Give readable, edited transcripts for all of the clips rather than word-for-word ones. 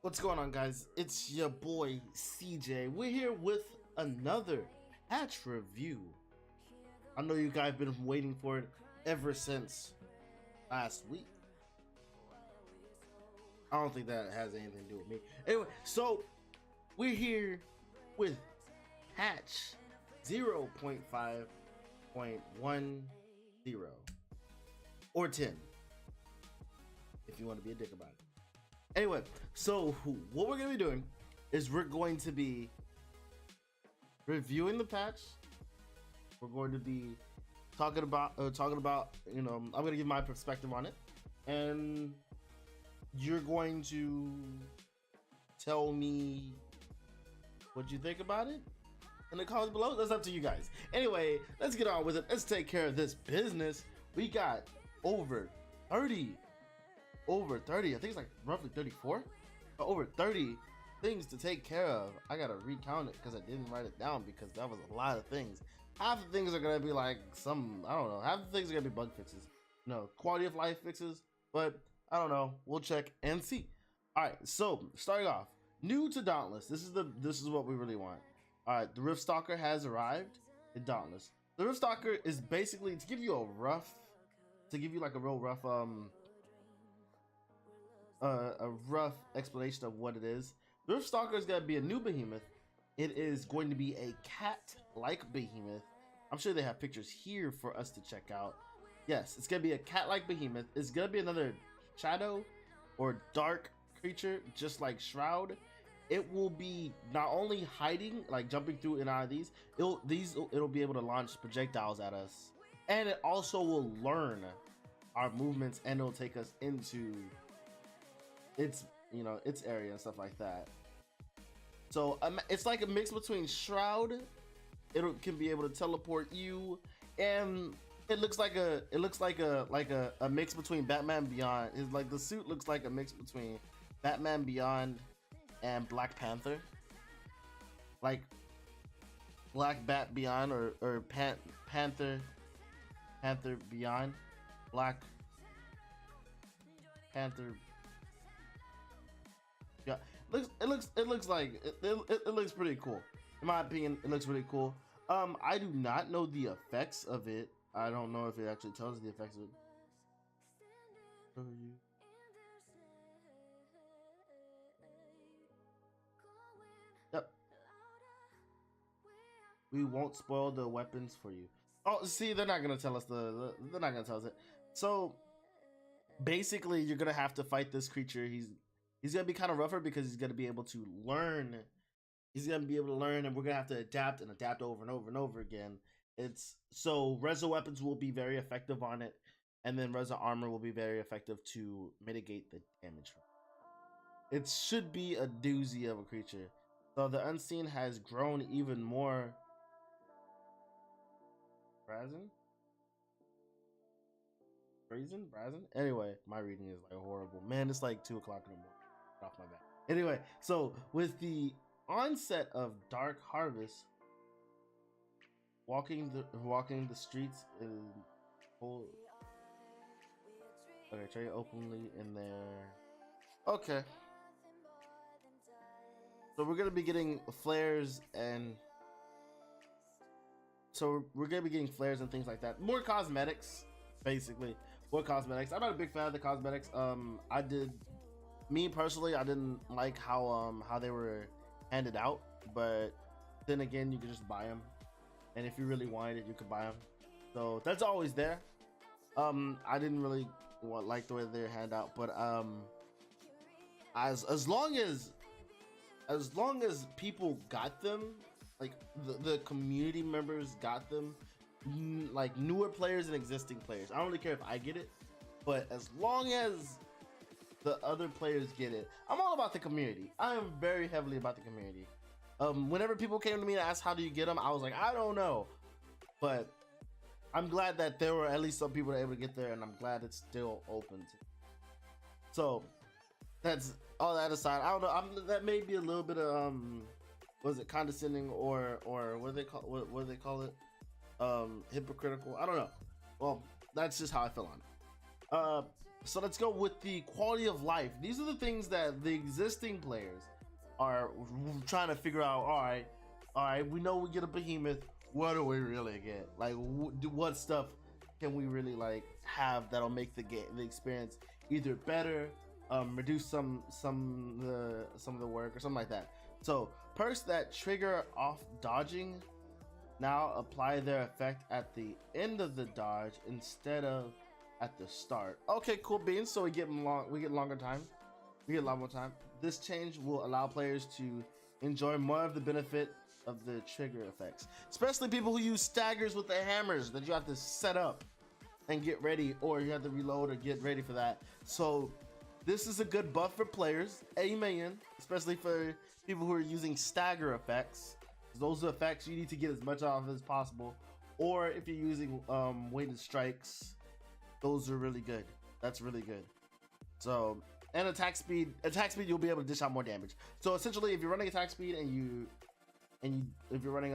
What's going on, guys? It's your boy CJ. We're here with another patch review. I know you guys have been waiting for it ever since last week. I don't think that has anything to do with me. Anyway, so we're here with patch 0.5.10 or 10 if you want to be a dick about it. Anyway, so what we're gonna be doing is we're going to be reviewing the patch. We're going to be talking about you know, I'm gonna give my perspective on it, and you're going to tell me what you think about it in the comments below. That's up to you guys. Anyway, let's get on with it. Let's take care of this business. We got over 30, I think it's like roughly 34, over 30 things to take care of. I gotta recount it because I didn't write it down because that was a lot of things. Half the things are gonna be like I don't know, half the things are gonna be bug fixes, quality of life fixes, but I don't know, we'll check and see. All right, so starting off, new to Dauntless. This is what we really want. All right, the Rift Stalker has arrived in Dauntless. The Rift Stalker is basically to give you like a real rough a rough explanation of what it is. The Rift Stalker is going to be a new behemoth. It is going to be a cat-like behemoth. I'm sure they have pictures here for us to check out. Yes, it's going to be a cat-like behemoth. It's going to be another shadow or dark creature, just like Shroud. It will be not only hiding, like jumping through and out of these, it'll be able to launch projectiles at us, and it also will learn our movements, and it'll take us into its area and stuff like that. So it's like a mix between Shroud. It can be able to teleport you, and it looks like a mix between Batman Beyond. It's like the suit looks like a mix between Batman Beyond and Black Panther, like Black Bat Beyond or Panther Beyond, Black Panther. Yeah, it looks pretty cool. In my opinion, it looks pretty cool. I do not know the effects of it. I don't know if it actually tells the effects of it. Yep. We won't spoil the weapons for you. Oh, see, they're not gonna tell us they're not gonna tell us it. So basically, you're gonna have to fight this creature. He's gonna be kind of rougher because he's gonna be able to learn. He's gonna be able to learn, and we're gonna have to adapt over and over and over again. So Reza weapons will be very effective on it, and then Reza armor will be very effective to mitigate the damage. It should be a doozy of a creature. So the unseen has grown even more. Brazen? Anyway, my reading is like horrible. Man, it's like 2 o'clock in the morning. Off my back. Anyway, so with the onset of Dark Harvest, walking the streets in full. Okay, trade openly in there. Okay. So we're gonna be getting flares and things like that. More cosmetics, basically. More cosmetics. I'm not a big fan of the cosmetics. Me personally, I didn't like how they were handed out, but then again, you could just buy them, and if you really wanted it, you could buy them. So that's always there. I didn't really like the way they're handed out, but as long as people got them, like the community members got them, like newer players and existing players. I don't really care if I get it, but as long as the other players get it, I'm all about the community. I am very heavily about the community. Whenever people came to me and asked how do you get them, I was like, I don't know, but I'm glad that there were at least some people that were able to get there, and I'm glad it's still open to. So that's all that aside. I don't know. That may be a little bit of was it condescending or what do they call it? Hypocritical. I don't know. Well, that's just how I feel on it. So let's go with the quality of life. These are the things that the existing players are trying to figure out. All right, we know we get a behemoth. What do we really get? Like, what stuff can we really like have that'll make the experience either better, reduce some of the work or something like that. So perks that trigger off dodging now apply their effect at the end of the dodge instead of at the start. Okay, cool beans. So we get longer time. We get a lot more time. This change will allow players to enjoy more of the benefit of the trigger effects, especially people who use staggers with the hammers that you have to set up and get ready, or you have to reload or get ready for that. So this is a good buff for players, amen, especially for people who are using stagger effects. Those are effects you need to get as much off as possible, or if you're using weighted strikes, those are really good. That's really good. So, and attack speed, you'll be able to dish out more damage. So essentially, if you're running attack speed and if you're running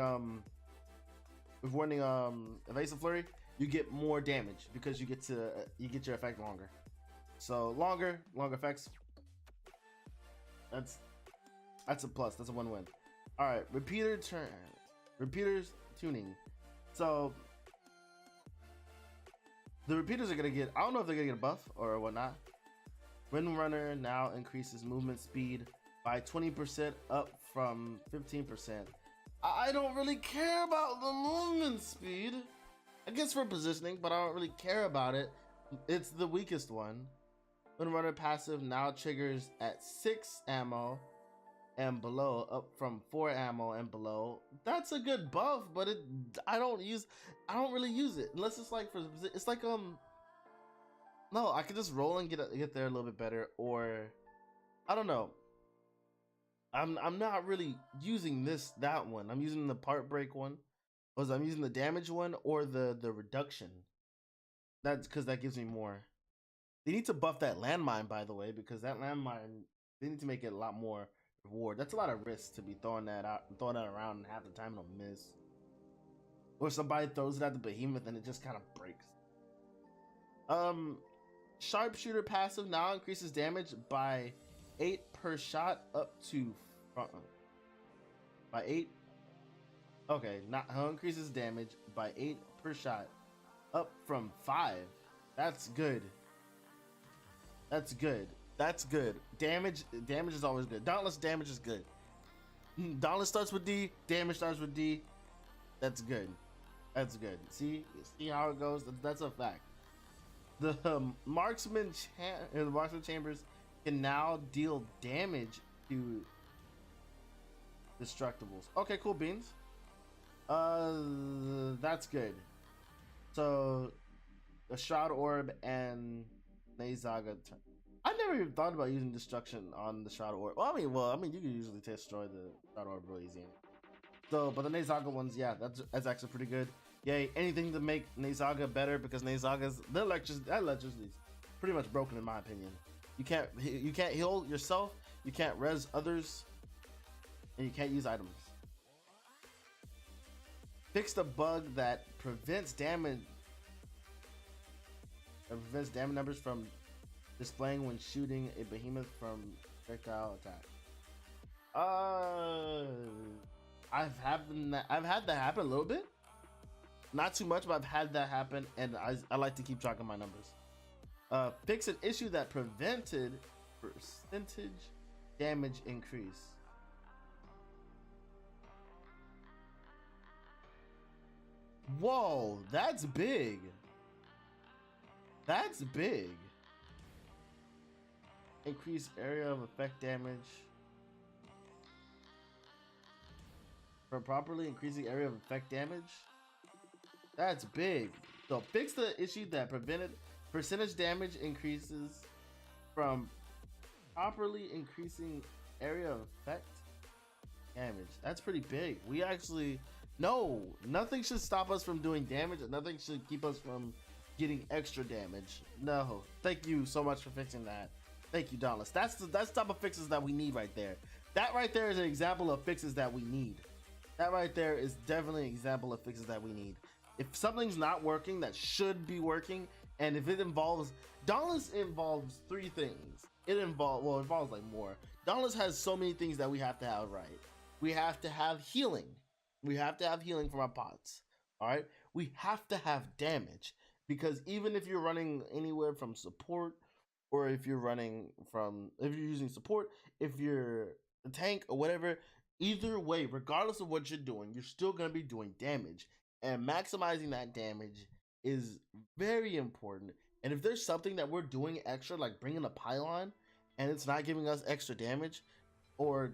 evasive flurry, you get more damage because you get your effect longer. So longer effects. That's a plus. That's a win-win. All right, repeaters tuning. So the repeaters are gonna get, I don't know if they're gonna get a buff or whatnot. Windrunner now increases movement speed by 20% up from 15%. I don't really care about the movement speed. I guess for positioning, but I don't really care about it. It's the weakest one. Windrunner passive now triggers at 6 ammo and below, up from 4 ammo and below. That's a good buff, but I don't really use it unless it's like it's like no, I could just roll and get there a little bit better, or I don't know. I'm not really using that one. I'm using the part break one, or I'm using the damage one, or the reduction. That's because that gives me more. They need to buff that landmine, by the way, because that landmine, they need to make it a lot more reward. That's a lot of risk to be throwing that around, and half the time it'll miss. Or somebody throws it at the behemoth and it just kind of breaks. Sharpshooter passive now increases damage by 8 per shot up to by 8. Okay, not increases damage by 8 per shot up from 5. That's good. That's good. That's good. Damage is always good. Dauntless damage is good. Dauntless starts with D, damage starts with D. That's good. That's good. See how it goes? That's a fact. The marksman chambers can now deal damage to destructibles. Okay, cool beans. That's good. So the Shroud Orb and Nezaga. I never even thought about using destruction on the Shroud Orb. Well, I mean, you can usually destroy the Shroud Orb really easy. So, but the Nezaga ones, yeah, that's actually pretty good. Yay, anything to make Nezaga better, because Nezaga's that electricity is pretty much broken in my opinion. You can't heal yourself, you can't res others, and you can't use items. Fix the bug that prevents damage numbers from displaying when shooting a behemoth from projectile attack. I've had that happen a little bit. Not too much, but I've had that happen, and I like to keep track of my numbers. Fix an issue that prevented percentage damage increase. Whoa, that's big. That's big. Increase area of effect damage. For properly increasing area of effect damage. That's big. So fix the issue that prevented percentage damage increases from properly increasing area of effect damage. That's pretty big. We actually, no, nothing should stop us from doing damage, and nothing should keep us from getting extra damage. No, thank you so much for fixing that. Thank you, Dauntless. That's the type of fixes that we need right there. That right there is an example of fixes that we need. That right there is definitely an example of fixes that we need. If something's not working that should be working, And if it involves, Dauntless involves three things. It involves like more. Dauntless has so many things that we have to have right. We have to have healing. We have to have healing from our pots. All right. We have to have damage because even if you're running anywhere from support, or if you're using support, if you're a tank or whatever, either way, regardless of what you're doing, you're still gonna be doing damage, and maximizing that damage is very important. And if there's something that we're doing extra, like bringing a pylon, and it's not giving us extra damage, or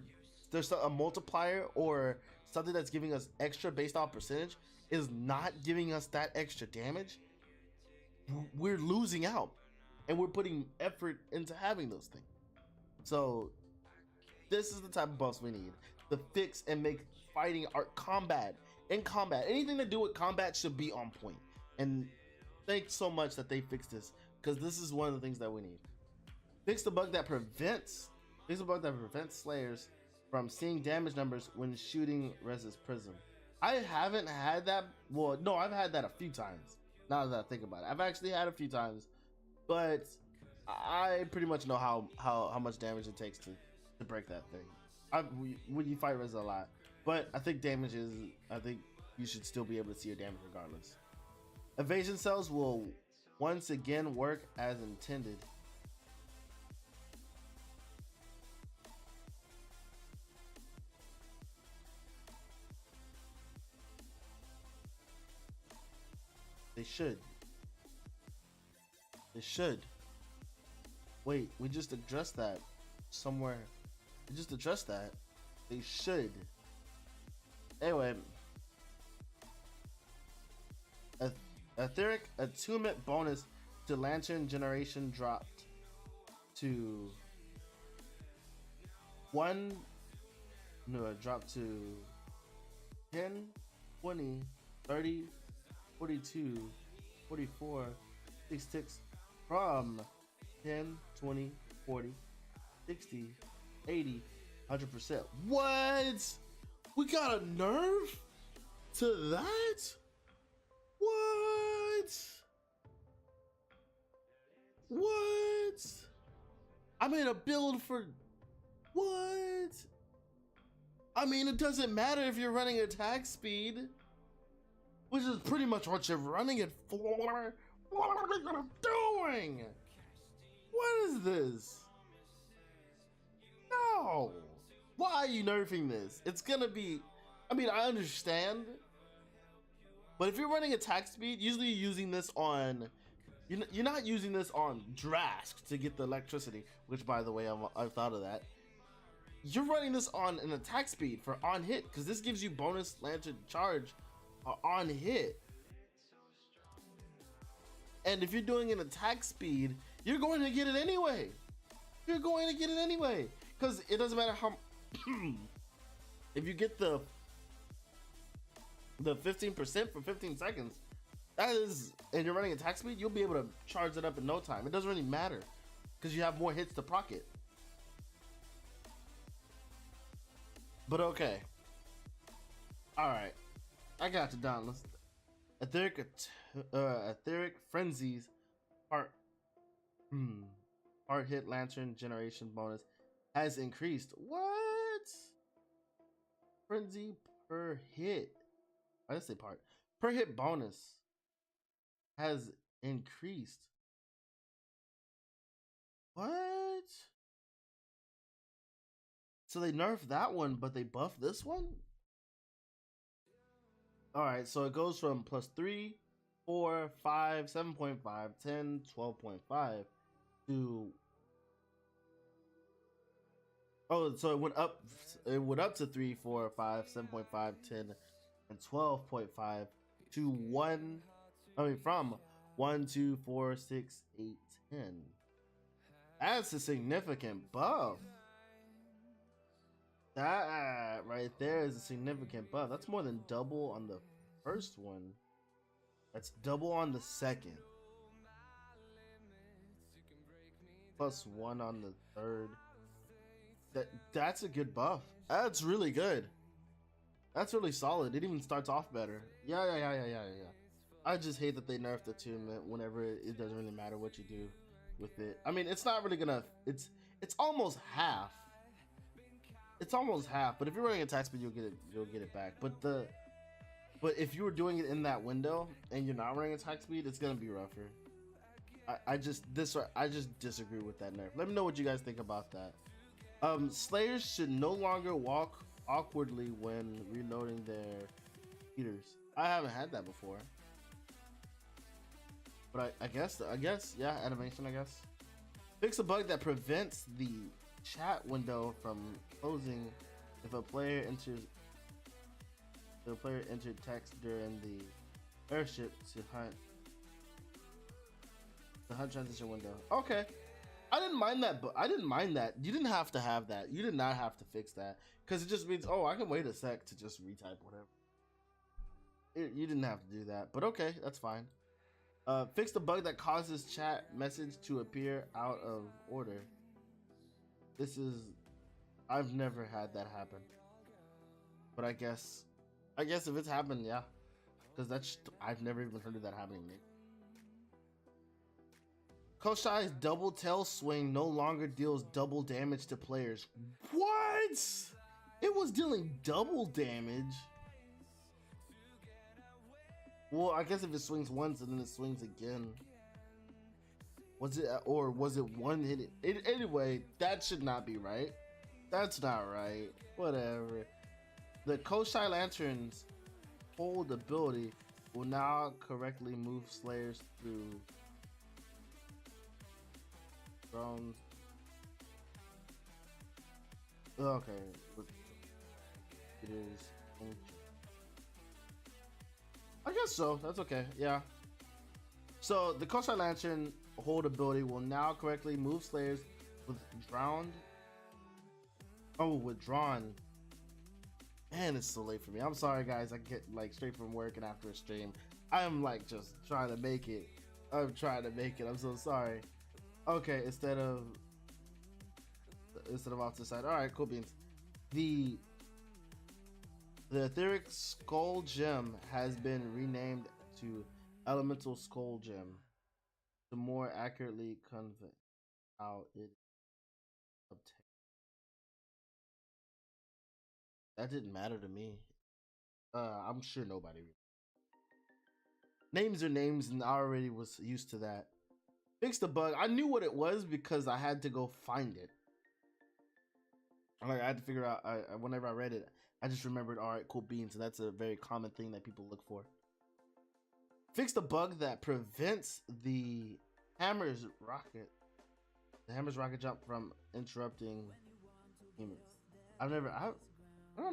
there's a multiplier or something that's giving us extra based on percentage is not giving us that extra damage, we're losing out, and we're putting effort into having those things. So this is the type of buffs we need to fix and make fighting art combat. In combat, anything to do with combat should be on point. And thanks so much that they fixed this, because this is one of the things that we need. Fix the bug that prevents slayers from seeing damage numbers when shooting Rez's prism. I haven't had that. Well, no, I've had that a few times. Now that I think about it, I've actually had a few times, but I pretty much know how much damage it takes to break that thing. When you fight Rez a lot, but I think you should still be able to see your damage regardless. Evasion cells will once again work as intended. They should. Wait, we just addressed that somewhere. We just addressed that. They should. Anyway. Etheric attunement bonus to lantern generation dropped to dropped to 10, 20, 30, 42, 44, 66 from 10, 20, 40, 60, 80, 100%. What? We got a nerf to that? What? I made a build for what? I mean, it doesn't matter if you're running attack speed, which is pretty much what you're running it for. What are you doing? What is this? No. Why are you nerfing this? It's gonna be, I mean, I understand, but if you're running attack speed, usually you're using this on, you're not using this on Drask to get the electricity, which, by the way, I've thought of that. You're running this on an attack speed for on hit, because this gives you bonus lantern charge on hit. And if you're doing an attack speed, you're going to get it anyway. You're going to get it anyway, because it doesn't matter how. If you get the 15% for 15 seconds, that is, and you're running attack speed, you'll be able to charge it up in no time. It doesn't really matter because you have more hits to proc it. But all right, I got you, Dauntless. Etheric frenzies part hit lantern generation bonus has increased. What? Frenzy per hit. I didn't say part. Per hit bonus has increased. What? So they nerfed that one, but they buffed this one? Alright, so it goes from plus 3, 4, 5, 7.5, 10, 12.5 to... Oh, so it went up to 3, 4, 5, 7.5, 10, and 12.5 to 1. I mean, from 1, 2, 4, 6, 8, 10. That's a significant buff. That right there is a significant buff. That's more than double on the first one. That's double on the second. Plus 1 on the third. That's a good buff. That's really good. That's really solid. It even starts off better. Yeah. I just hate that they nerfed attunement whenever it doesn't really matter what you do with it. I mean, it's not really gonna. It's almost half. It's almost half. But if you're running attack speed, you'll get it. You'll get it back. But if you were doing it in that window and you're not running attack speed, it's gonna be rougher. I just disagree with that nerf. Let me know what you guys think about that. Slayers should no longer walk awkwardly when reloading their heaters. I haven't had that before, but I guess yeah, animation. I guess fix a bug that prevents the chat window from closing if a player enters. The player entered text during the airship to hunt. The hunt transition window. Okay. I didn't mind that, but I didn't mind that. You didn't have to have that. You did not have to fix that. Because it just means, oh, I can wait a sec to just retype whatever. You didn't have to do that. But okay, that's fine. Fix the bug that causes chat message to appear out of order. I've never had that happen. But I guess if it's happened, yeah. Because I've never even heard of that happening. Koshai's double tail swing no longer deals double damage to players. What? It was dealing double damage. Well, I guess if it swings once and then it swings again. Was it one hit? Anyway, that should not be right. That's not right. Whatever. The Koshai Lantern's hold ability will now correctly move Slayers through drones. Okay. It is. I guess so. That's okay. Yeah. So the Koshai Lantern hold ability will now correctly move Slayers with withdrawn. Man, it's so late for me. I'm sorry, guys. I get like straight from work and after a stream, I'm like just trying to make it. I'm so sorry. Okay, instead of off to the side. All right, cool beans. The Etheric Skull Gem has been renamed to Elemental Skull Gem to more accurately convey how it obtained. That didn't matter to me. I'm sure nobody. Names are names, and I already was used to that. Fix the bug. I knew what it was because I had to go find it. Like I had to figure out. Whenever I read it, I just remembered. All right, cool beans, and that's a very common thing that people look for. Fix the bug that prevents the hammer's rocket jump from interrupting humans. I don't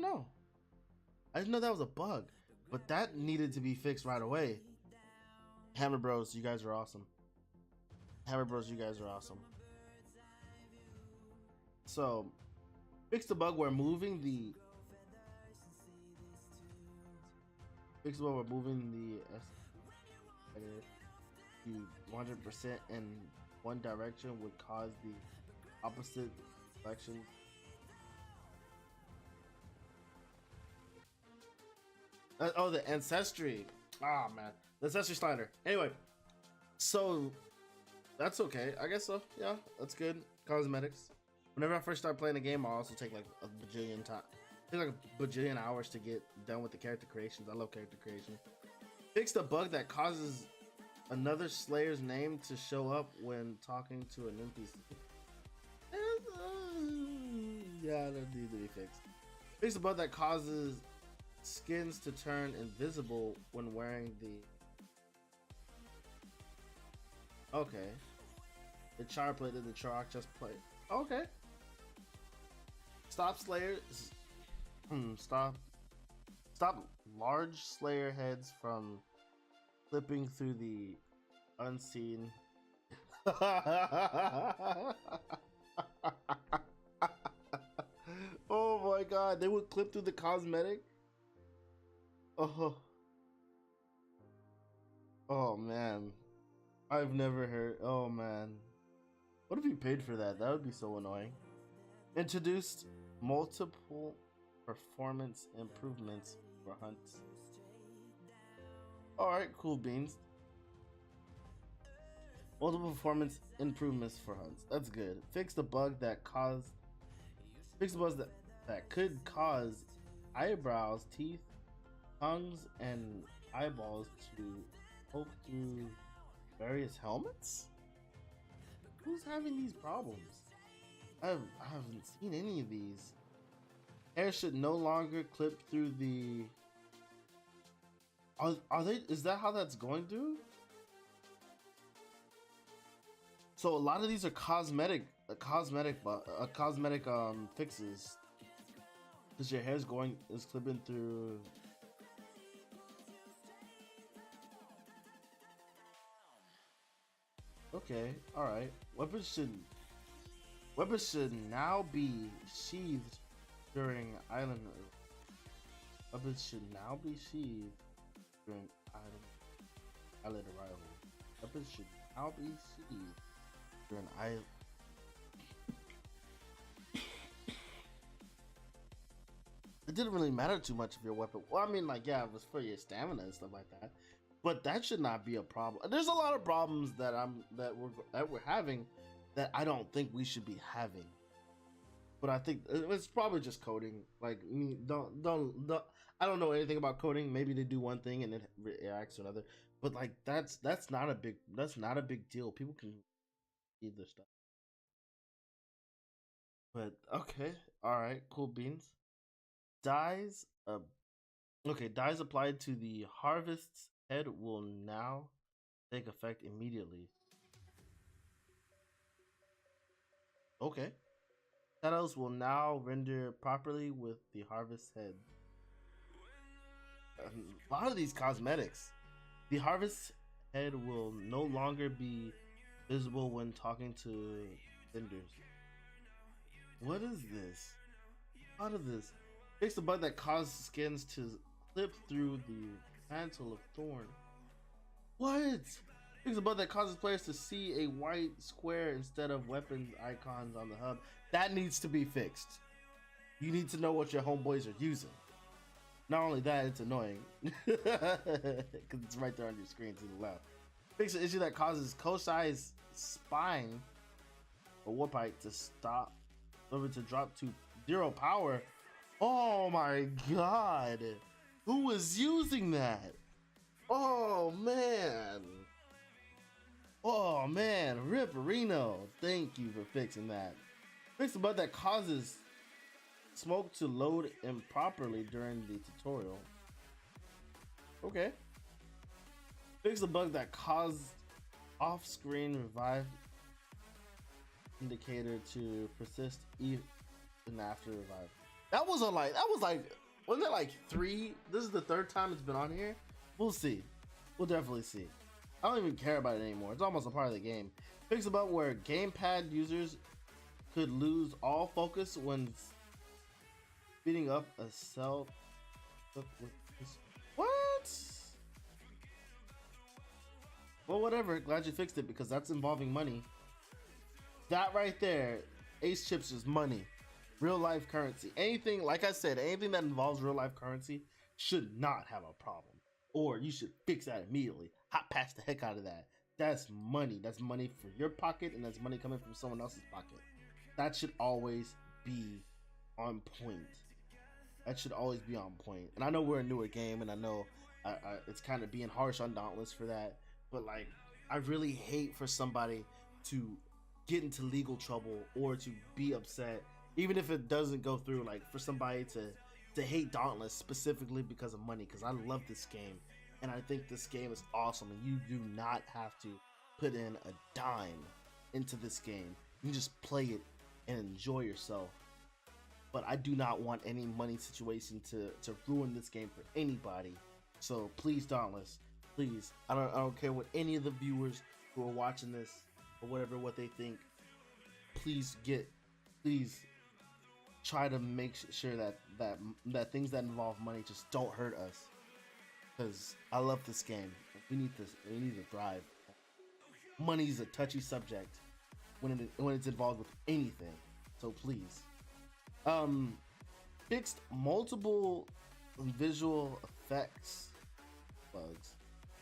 know. I didn't know that was a bug, but that needed to be fixed right away. Hammer Bros, you guys are awesome. Hammer Bros, you guys are awesome. So, fix the bug where moving the to 100% in one direction would cause the opposite direction. Oh, the ancestry. Ah, man, the ancestry slider. Anyway, so that's okay. I guess so. Yeah, that's good. Cosmetics. Whenever I first start playing the game, I also take like a bajillion time. Take like a bajillion hours to get done with the character creations. I love character creation. Fix the bug that causes another Slayer's name to show up when talking to an NPC. Yeah, that needs to be fixed. Fix the bug that causes skins to turn invisible when wearing the. Okay. The char plate and the char just plate. Okay. Stop Slayers. Stop large Slayer heads from flipping through the unseen. Oh my god, they would clip through the cosmetic. Oh man, I've never heard. Oh man, what if you paid for that? That would be so annoying. Introduced multiple performance improvements for hunts. All right, cool beans. Multiple performance improvements for hunts. That's good. Fix the bugs that could cause eyebrows, teeth, tongues, and eyeballs to poke through various helmets. Who's having these problems? I haven't seen any of these. Hair should no longer clip through the. Are they? Is that how that's going through? So a lot of these are cosmetic fixes. Because your hair's is clipping through. Okay, all right. Weapons should now be sheathed during island. Weapons should now be sheathed during island arrival. Weapons should now be sheathed during island. It didn't really matter too much if your weapon. Well, I mean, like, yeah, it was for your stamina and stuff like that, but that should not be a problem. There's a lot of problems that we're having that I don't think we should be having. But I think it's probably just coding. Like, don't. I don't know anything about coding. Maybe they do one thing and it reacts to another. But like, that's not a big deal. People can read this stuff. But okay, all right, cool beans. Dyes. Okay, dyes applied to the harvest's head will now take effect immediately. Okay. Shadows will now render properly with the harvest head. A lot of these cosmetics. The harvest head will no longer be visible when talking to vendors. What is this? Out of this. Fix the bug that causes skins to slip through the mantle of thorn. What? Fix the bug that causes players to see a white square instead of weapon icons on the hub. That needs to be fixed. You need to know what your homeboys are using. Not only that, it's annoying because it's right there on your screen to the left. Fix the issue that causes Koshai's spine or Warpite to stop over to drop to 0 power. Oh my god, who was using that? Oh man, Rip Reno, thank you for fixing that. Fix the bug that causes smoke to load improperly during the tutorial. Okay. Fix the bug that caused off-screen revive indicator to persist even after revive. That was wasn't it like 3? This is the 3rd time it's been on here. We'll see. We'll definitely see. I don't even care about it anymore. It's almost a part of the game. Fix the bug where gamepad users could lose all focus when speeding up a cell. What? Well, whatever. Glad you fixed it because that's involving money. That right there, Ace Chips is money. Real life currency. Anything, like I said, anything that involves real life currency should not have a problem. Or you should fix that immediately. Hot pass the heck out of that. That's money. That's money for your pocket and that's money coming from someone else's pocket. That should always be on point. That should always be on point. And I know we're a newer game, and I know it's kind of being harsh on Dauntless for that. But like, I really hate for somebody to get into legal trouble or to be upset, even if it doesn't go through. Like for somebody to hate Dauntless specifically because of money, because I love this game, and I think this game is awesome, and you do not have to put in a dime into this game. You can just play it and enjoy yourself. But I do not want any money situation to ruin this game for anybody. So please, Dauntless, please. I don't care what any of the viewers who are watching this or whatever what they think. Please try to make sure that things that involve money just don't hurt us. Because I love this game. We need to thrive. Money's a touchy subject when it's involved with anything. So please. Fixed multiple visual effects bugs.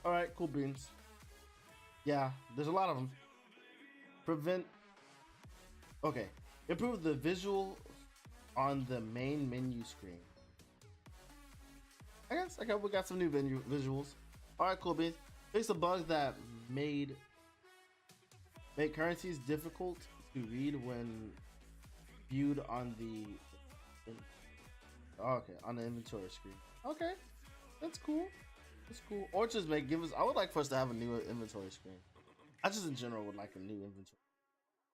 All right, cool beans. Yeah, there's a lot of them. Prevent. Okay, improve the visual on the main menu screen. I guess we got some new visuals. All right, cool beans. Fix a bug that made currencies difficult to read when viewed on the on the inventory screen. Okay, that's cool. That's cool. Or just give us. I would like for us to have a new inventory screen. I just in general would like a new inventory.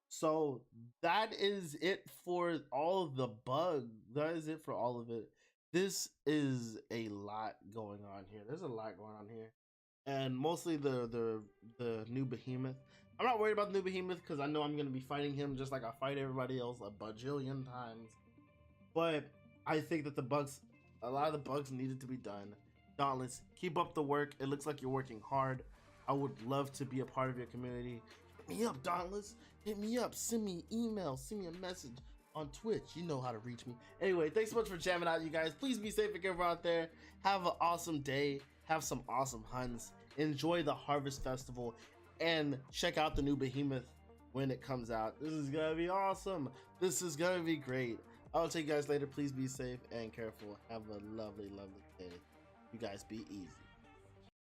So that is it for all of the bugs. That is it for all of it. This is a lot going on here. There's a lot going on here, and mostly the new behemoth. I'm not worried about the new behemoth because I know I'm gonna be fighting him just like I fight everybody else a bajillion times. But I think that a lot of the bugs needed to be done. Dauntless, keep up the work. It looks like you're working hard. I would love to be a part of your community. Hit me up, Dauntless. Hit me up. Send me an email. Send me a message on Twitch. You know how to reach me. Anyway, thanks so much for jamming out, you guys. Please be safe and careful out there. Have an awesome day. Have some awesome hunts. Enjoy the Harvest Festival. And check out the new Behemoth when it comes out. This is going to be awesome. This is going to be great. I'll take you guys later. Please be safe and careful. Have a lovely, lovely day. You guys be easy.